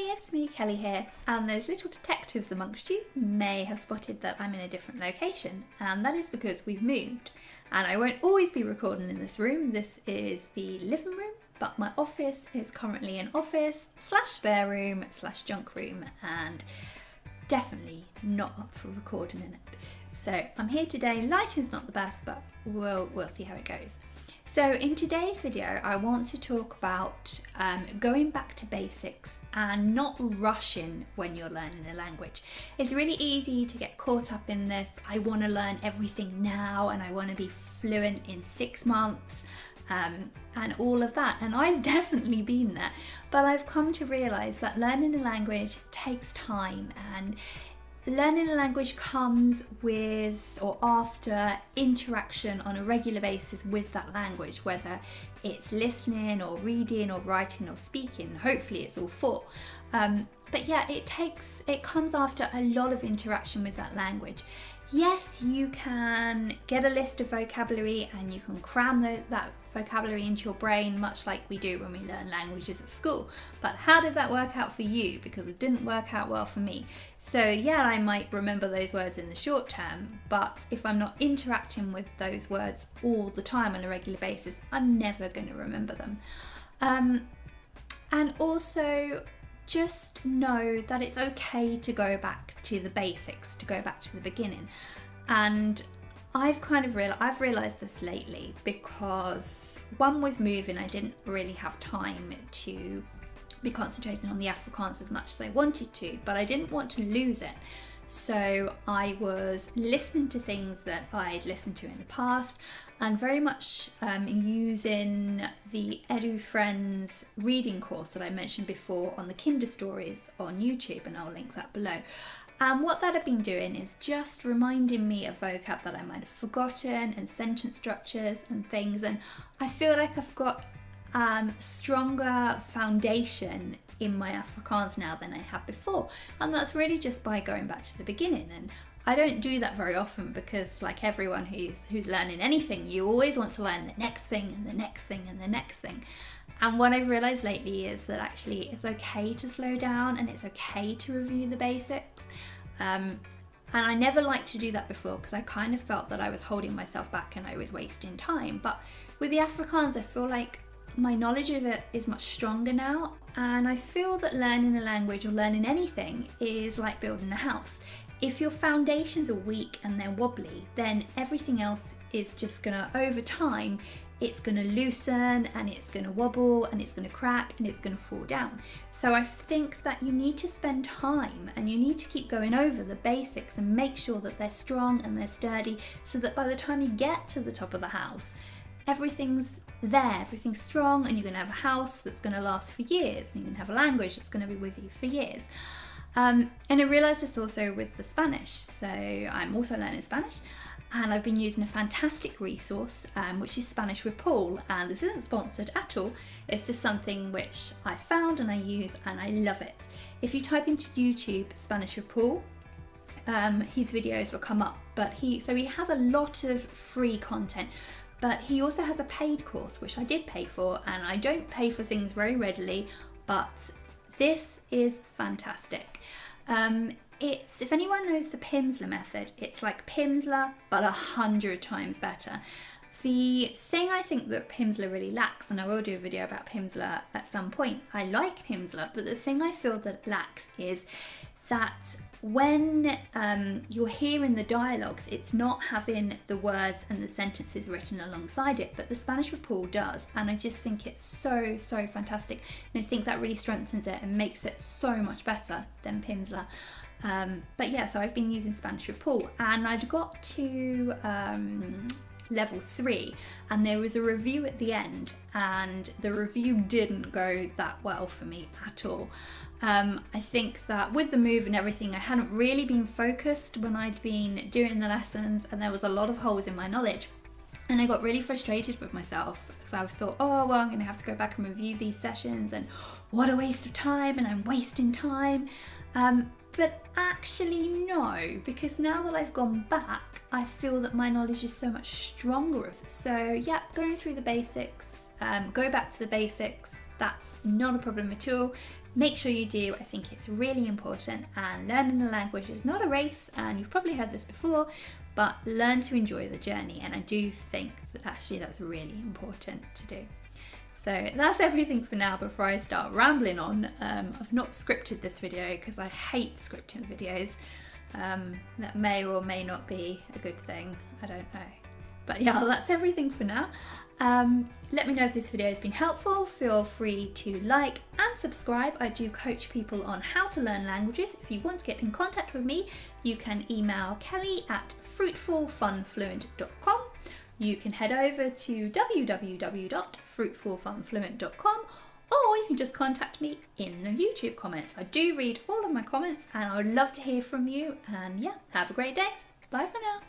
Hi, it's me, Kelly here, and those little detectives amongst you may have spotted that I'm in a different location, and that is because we've moved, and I won't always be recording in this room. This is the living room, but my office is currently an office / spare room / junk room, and definitely not up for recording in it. So I'm here today. Lighting's not the best, but we'll see how it goes. So in today's video, I want to talk about going back to basics and not rushing when you're learning a language. It's really easy to get caught up in this. I want to learn everything now and I want to be fluent in 6 months and all of that. And I've definitely been there, but I've come to realize that learning a language takes time, and learning a language comes with or after interaction on a regular basis with that language, whether it's listening or reading or writing or speaking. Hopefully it's all four. But yeah, it comes after a lot of interaction with that language. Yes, you can get a list of vocabulary and you can cram that vocabulary into your brain, much like we do when we learn languages at school. But how did that work out for you? Because it didn't work out well for me. So yeah, I might remember those words in the short term, but if I'm not interacting with those words all the time on a regular basis, I'm never going to remember them. And also, just know that it's okay to go back to the basics, to go back to the beginning. And I've realised this lately because one, with moving, I didn't really have time to be concentrating on the Afrikaans as much as I wanted to, but I didn't want to lose it. So I was listening to things that I'd listened to in the past and very much using the Edu Friends reading course that I mentioned before on the Kinder Stories on YouTube, and I'll link that below. And what that had been doing is just reminding me of vocab that I might have forgotten and sentence structures and things, and I feel like I've got stronger foundation in my Afrikaans now than I had before, and that's really just by going back to the beginning. And I don't do that very often because, like everyone who's learning anything, you always want to learn the next thing and the next thing and the next thing. And what I've realised lately is that actually it's okay to slow down and it's okay to review the basics. And I never liked to do that before because I kind of felt that I was holding myself back and I was wasting time. But with the Afrikaans, I feel like my knowledge of it is much stronger now, and I feel that learning a language or learning anything is like building a house. If your foundations are weak and they're wobbly, then everything else is just gonna, over time, it's gonna loosen and it's gonna wobble and it's gonna crack and it's gonna fall down. So I think that you need to spend time and you need to keep going over the basics and make sure that they're strong and they're sturdy, so that by the time you get to the top of the house, everything's there, everything's strong, and you're going to have a house that's going to last for years, and you're going to have a language that's going to be with you for years. And I realised this also with the Spanish. So I'm also learning Spanish, and I've been using a fantastic resource, which is Spanish with Paul, and this isn't sponsored at all. It's just something which I found and I use and I love it. If you type into YouTube Spanish with Paul, his videos will come up, but he has a lot of free content. But he also has a paid course, which I did pay for, and I don't pay for things very readily, but this is fantastic. If anyone knows the Pimsleur method, it's like Pimsleur, but 100 times better. The thing I think that Pimsleur really lacks, and I will do a video about Pimsleur at some point, I like Pimsleur, but the thing I feel that it lacks is that when you're hearing the dialogues, it's not having the words and the sentences written alongside it, but the Spanish with Paul does, and I just think it's so fantastic, and I think that really strengthens it and makes it so much better than Pimsleur. But yeah, so I've been using Spanish with Paul, and I'd got to level 3, and there was a review at the end, and the review didn't go that well for me at all. I think that with the move and everything, I hadn't really been focused when I'd been doing the lessons, and there was a lot of holes in my knowledge, and I got really frustrated with myself because I thought, oh well, I'm gonna have to go back and review these sessions, and what a waste of time, and I'm wasting time. But actually no, because now that I've gone back, I feel that my knowledge is so much stronger. So yeah, going through the basics, go back to the basics, That's not a problem at all. Make sure you do. I think it's really important, and learning a language is not a race, and you've probably heard this before, but learn to enjoy the journey, and I do think that actually that's really important to do. So that's everything for now before I start rambling on. I've not scripted this video because I hate scripting videos. That may or may not be a good thing, I don't know. But yeah, that's everything for now. Let me know if this video has been helpful. Feel free to like and subscribe. I do coach people on how to learn languages. If you want to get in contact with me, you can email kelly@fruitfulfunfluent.com. You can head over to www.fruitfulfunfluent.com, or you can just contact me in the YouTube comments. I do read all of my comments and I would love to hear from you. And yeah, have a great day. Bye for now.